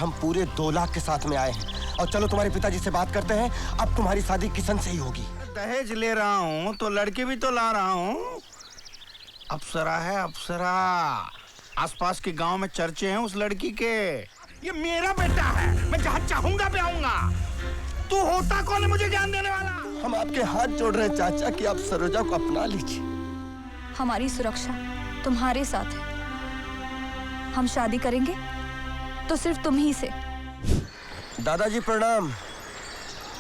हम पूरे 2 लाख के साथ में आए हैं। और चलो तुम्हारे पिताजी से बात करते हैं, अब तुम्हारी शादी किशन से ही होगी। दहेज ले रहा हूँ तो लड़की भी तो ला रहा हूँ। अप्सरा है अप्सरा, आसपास के गांव में चर्चे हैं उस लड़की के। ये मेरा बेटा है, मैं जहाँ चाहूंगा ब्याहूंगा। तू होता कौन है मुझे ज्ञान देने वाला? हम आपके हाथ जोड़ रहे हैं चाचा कि आप सरोजा को अपना लीजिए। हमारी सुरक्षा तुम्हारे साथ है। हम शादी करेंगे तो सिर्फ तुम ही से। दादाजी प्रणाम।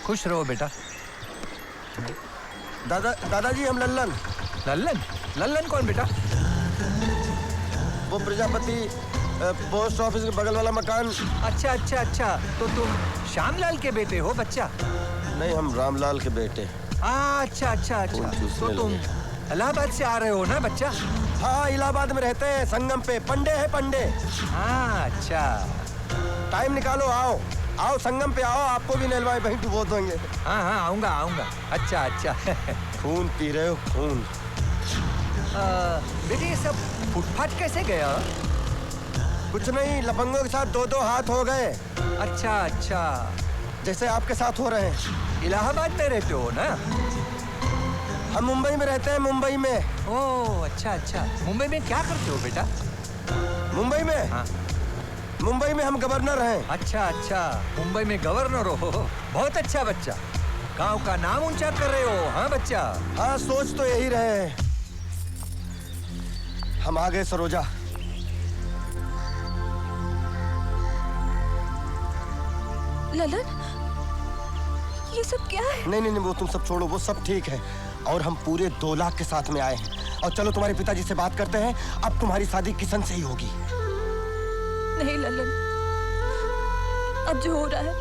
खुश रहो बेटा। दादाजी हम लल्लन। लल्लन? लल्लन कौन बेटा? वो प्रजापति पोस्ट ऑफिस के बगल वाला मकान। अच्छा अच्छा अच्छा, तो तुम श्यामलाल के बेटे हो बच्चा? नहीं, हम रामलाल के बेटे। अच्छा अच्छा अच्छा, तो तुम इलाहाबाद से आ रहे हो ना बच्चा? हाँ, इलाहाबाद में रहते हैं, संगम पे। पंडे है पंडे। हाँ अच्छा। टाइम निकालो, आओ आओ संगम पे आओ, आपको भी नहलवाए वहीं डुबो देंगे। हाँ हाँ आऊंगा आऊंगा। अच्छा अच्छा। खून पी रहे हो खून। बेटे ये सब फुटपाथ कैसे गया? कुछ नहीं, लफंगों के साथ 2-2 हाथ हो गए। अच्छा अच्छा, जैसे आपके साथ हो रहे हैं। इलाहाबाद में रहते हो ना? हम मुंबई में रहते हैं, मुंबई में। ओह अच्छा अच्छा, मुंबई में क्या करते हो बेटा? मुंबई में? हाँ। मुंबई में हम गवर्नर हैं। अच्छा अच्छा, मुंबई में गवर्नर हो, बहुत अच्छा बच्चा। गांव का नाम ऊंचा कर रहे हो। हाँ बच्चा। हाँ, सोच तो यही रहे हैं। हम आ गए सरोजा। ललन, ये सब क्या है? नहीं नहीं नहीं, वो तुम सब छोड़ो, वो सब ठीक है। और हम पूरे 2 लाख के साथ में आए हैं। और चलो तुम्हारे पिताजी से बात करते हैं, अब तुम्हारी शादी किशन से ही होगी। नहीं ललन, अब जो हो रहा है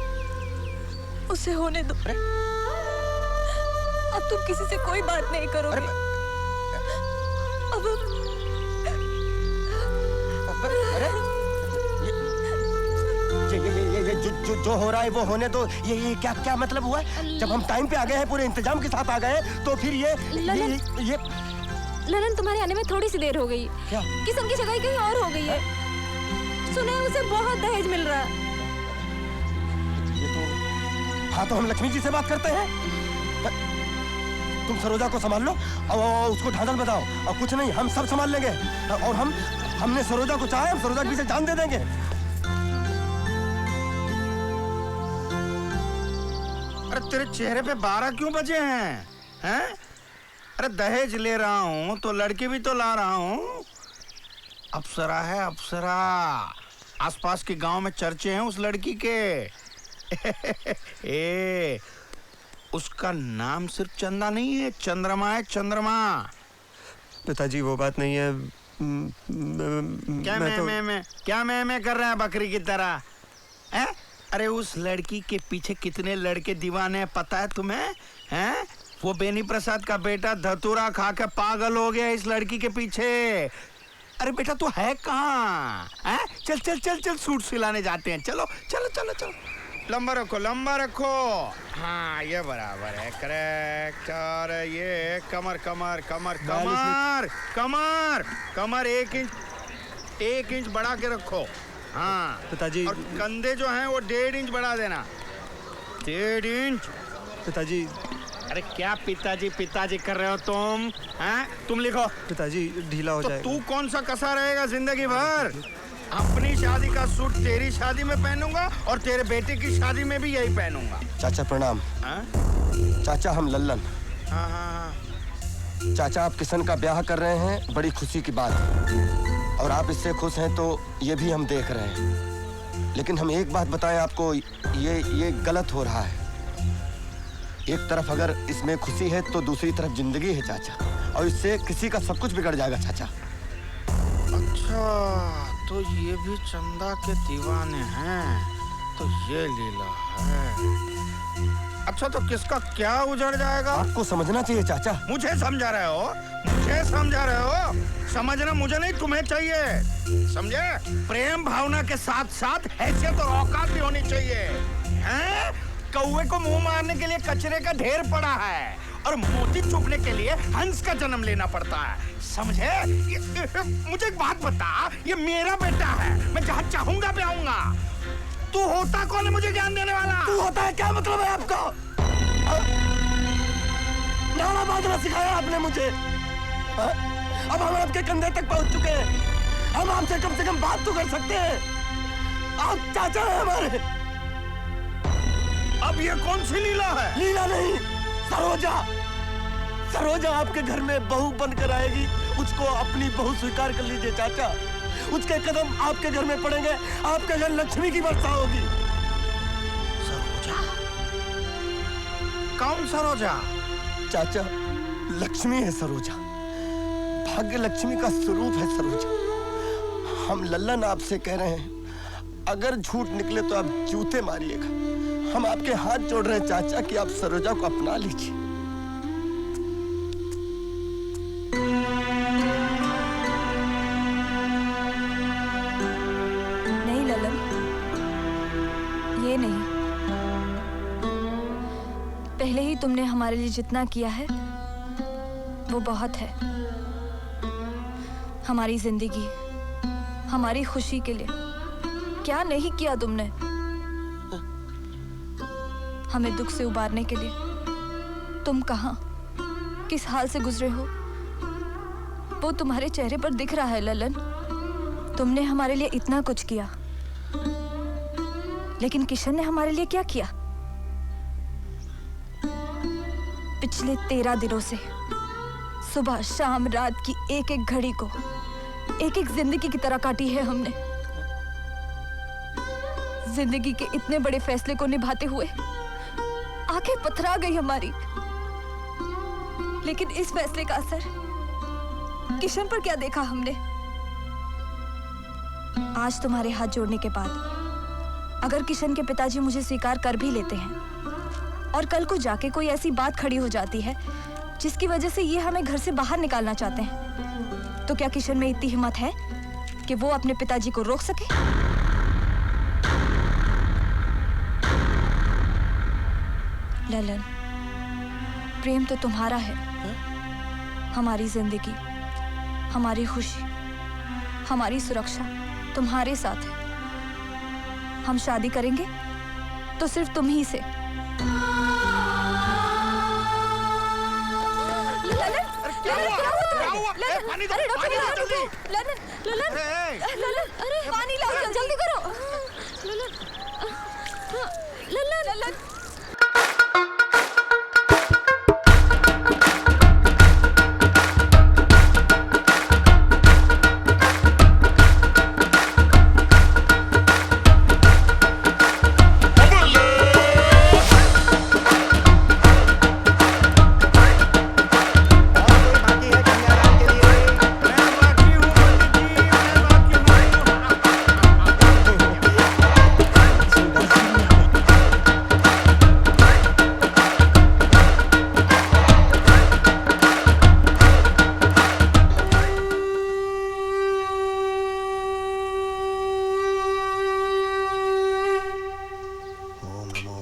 उसे होने दो। अब तुम किसी से कोई बात नहीं करोगे। अब ये जो हो रहा है वो होने दो। ये क्या मतलब हुआ है? जब हम टाइम पे आ गए हैं, पूरे इंतजाम के साथ आ गए हैं, तो फिर ये ललन, तुम्हारे आने में थोड़ी सी देर हो गई। क्या? किशन की जगह कहीं और हो गई है। सुना है उसे बहुत दहेज मिल रहा है। हाँ, तो हम लक्ष्मी जी से बात करते हैं। तुम सरोजा को संभाल लो और उसको ढांढल बताओ। और कुछ नहीं, हम सब संभाल लेंगे। और हमने सरोजा को चाहा, हम सरोजा के पीछे जान दे देंगे। अरे तेरे चेहरे पे 12 क्यों बजे हैं? हैं? अरे दहेज ले रहा हूँ तो लड़की भी तो ला रहा हूँ। अप्सरा है अप्सरा, आसपास के गांव में चर्चे हैं उस लड़की के। ए, उसका नाम सिर्फ चंदा नहीं है, चंद्रमा है, चंद्रमा। पिताजी वो बात नहीं है। क्या मैं कर रहा है बकरी की तरह? हैं? अरे उस लड़की के पीछे कितने लड़के दीवाने हैं पता है तुम्हें? हैं? वो बेनी प्रसाद का बेटा धतूरा खा के पागल हो गया इस लड़की के पीछे। अरे बेटा तू है कहाँ? चल चल चल चल, सूट सिलाने जाते हैं। चलो चलो चलो चलो, लंबा रखो लंबा रखो। हाँ ये बराबर है, करेक्ट। और ये कमर कमर कमर कमर कमर कमर 1 इंच बढ़ा के रखो। हाँ पिताजी। और कंधे जो हैं वो 1.5 इंच बढ़ा देना। 1.5 इंच। पिताजी। अरे क्या पिताजी पिताजी कर रहे हो तुम? हैं? तुम लिखो। पिताजी ढीला हो जाएगा। तू कौन सा कसा रहेगा जिंदगी भर? अपनी शादी का सूट तेरी शादी में पहनूंगा और तेरे बेटे की शादी में भी यही पहनूंगा। चाचा प्रणाम। चाचा हम लल्लन। हाँ हाँ। चाचा आप किशन का ब्याह कर रहे हैं, बड़ी खुशी की बात है। और आप इससे खुश हैं तो ये भी हम देख रहे हैं। लेकिन हम एक बात बताएं आपको, ये गलत हो रहा है। एक तरफ अगर इसमें खुशी है तो दूसरी तरफ जिंदगी है चाचा, और इससे किसी का सब कुछ बिगड़ जाएगा चाचा। अच्छा तो ये भी चंदा के दीवाने हैं, तो ये लीला है। अच्छा तो किसका क्या उजड़ जाएगा? आपको समझना चाहिए चाचा। मुझे समझा रहे हो? मुझे समझा रहे हो? समझना मुझे नहीं तुम्हें चाहिए, समझे? प्रेम भावना के साथ साथ हैसियत और औकात भी होनी चाहिए। हैं? कौवे को मुंह मारने के लिए कचरे का ढेर पड़ा है और मोती चुभने के लिए हंस का जन्म लेना पड़ता है, समझे? मुझे एक बात बता, ये मेरा बेटा है, मैं जहाँ चाहूंगा ब्याहूंगा। तू होता कौन है मुझे ज्ञान देने वाला? तू होता है क्या मतलब है आपका? नारा बांधना सिखाया आपने मुझे। अब हम आपके कंधे तक पहुंच चुके हैं। हम आपसे कम से कम बात तो कर सकते हैं। आप चाचा हैं हमारे। अब ये कौन सी लीला है? लीला नहीं, सरोजा। सरोजा आपके घर में बहू बनकर आएगी। उसको अपनी बहू स्वीकार कर लीजिए चाचा। उसके कदम आपके घर में पड़ेंगे। आपके घर लक्ष्मी की वर्षा होगी। सरोजा? कौन सरोजा? चाचा, लक्ष्मी है सरोजा। भाग्य लक्ष्मी का स्वरूप है सरोजा। हम लल्लन आपसे कह रहे हैं, अगर झूठ निकले तो आप जूते मारिएगा। हम आपके हाथ जोड़ रहे हैं चाचा कि आप सरोजा को अपना लीजिए। नहीं ललन, ये नहीं। पहले ही तुमने हमारे लिए जितना किया है वो बहुत है। हमारी जिंदगी, हमारी खुशी के लिए क्या नहीं किया तुमने। हमें दुख से उबारने के लिए तुम कहां, किस हाल से गुजरे हो वो तुम्हारे चेहरे पर दिख रहा है ललन। तुमने हमारे लिए इतना कुछ किया, लेकिन किशन ने हमारे लिए क्या किया? पिछले 13 दिनों से सुबह शाम रात की एक एक घड़ी को एक एक जिंदगी की तरह काटी है हमने। जिंदगी के इतने बड़े फैसले को निभाते हुए आंखें पथरा गई हमारी। लेकिन इस फैसले का असर किशन पर क्या देखा हमने? आज तुम्हारे हाथ जोड़ने के बाद अगर किशन के पिताजी मुझे स्वीकार कर भी लेते हैं और कल को जाके कोई ऐसी बात खड़ी हो जाती है जिसकी वजह से ये हमें घर से बाहर निकालना चाहते हैं, तो क्या किशन में इतनी हिम्मत है कि वो अपने पिताजी को रोक सके? ललन, प्रेम तो तुम्हारा है। हमारी जिंदगी, हमारी खुशी, हमारी सुरक्षा तुम्हारे साथ है। हम शादी करेंगे तो सिर्फ तुम ही से। अरे पानी लाओ, जल्दी करो। ललन,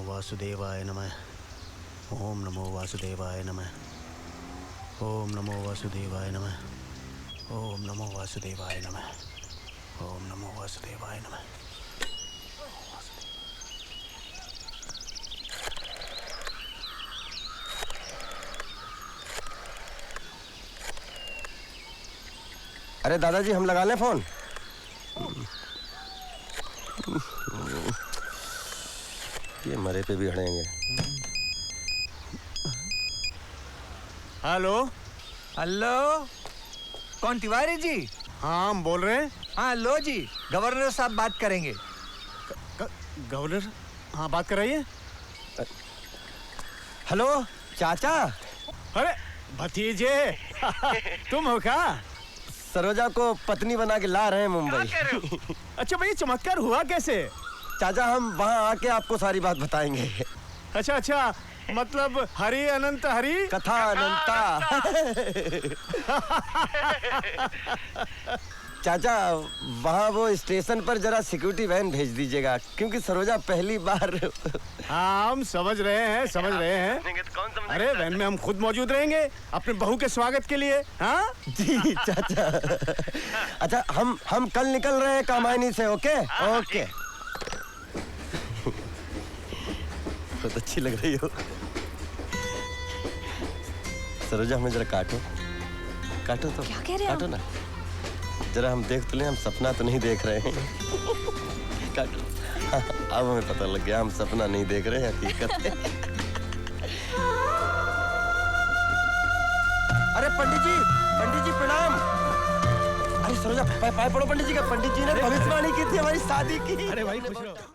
वासुदेवाय नमः। ओम नमो वासुदेवाय नमः। ओम नमो वासुदेवाय नमः। ओम नमो वासुदेवाय नमः। ओम नमो वासुदेवाय नमः। अरे दादाजी, हम लगा लें फोन? ये मरे पे भी अड़ेंगे। हेलो हेलो, कौन? तिवारी जी? हाँ, हम बोल रहे हैं। हाँ लो जी, गवर्नर साहब बात करेंगे। गवर्नर? हाँ, बात कर रही है। हेलो चाचा। अरे भतीजे तुम हो क्या? सरोजा को पत्नी बना के ला रहे हैं मुंबई। अच्छा भाई, चमत्कार हुआ कैसे? चाचा, हम वहाँ आके आपको सारी बात बताएंगे। अच्छा अच्छा, मतलब हरि अनंत हरि कथा अनंता। चाचा, वहाँ वो स्टेशन पर जरा सिक्योरिटी वैन भेज दीजिएगा, क्योंकि सरोजा पहली बार। हाँ, हम समझ रहे हैं, समझ रहे हैं। अरे वैन में हम खुद मौजूद रहेंगे अपने बहू के स्वागत के लिए। हाँ जी चाचा। अच्छा, हम कल निकल रहे हैं कामायनी से। Okay okay. बहुत अच्छी लग रही हो। सरोजा हमें जरा काटो, काटो तो। क्या कह रहे हो? काटो ना जरा, हम देख तो लें, हम सपना तो नहीं देख रहे हैं। काटो। हाँ, अब हमें पता लग गया हम सपना नहीं देख रहे हैं, हकीकत है। अरे पंडित जी प्रणाम। अरे सरोजा पाए पड़ो पंडित जी का। पंडित जी ने भविष्यवाणी की थी हमारी शादी की। अरे भाई खुश रहो।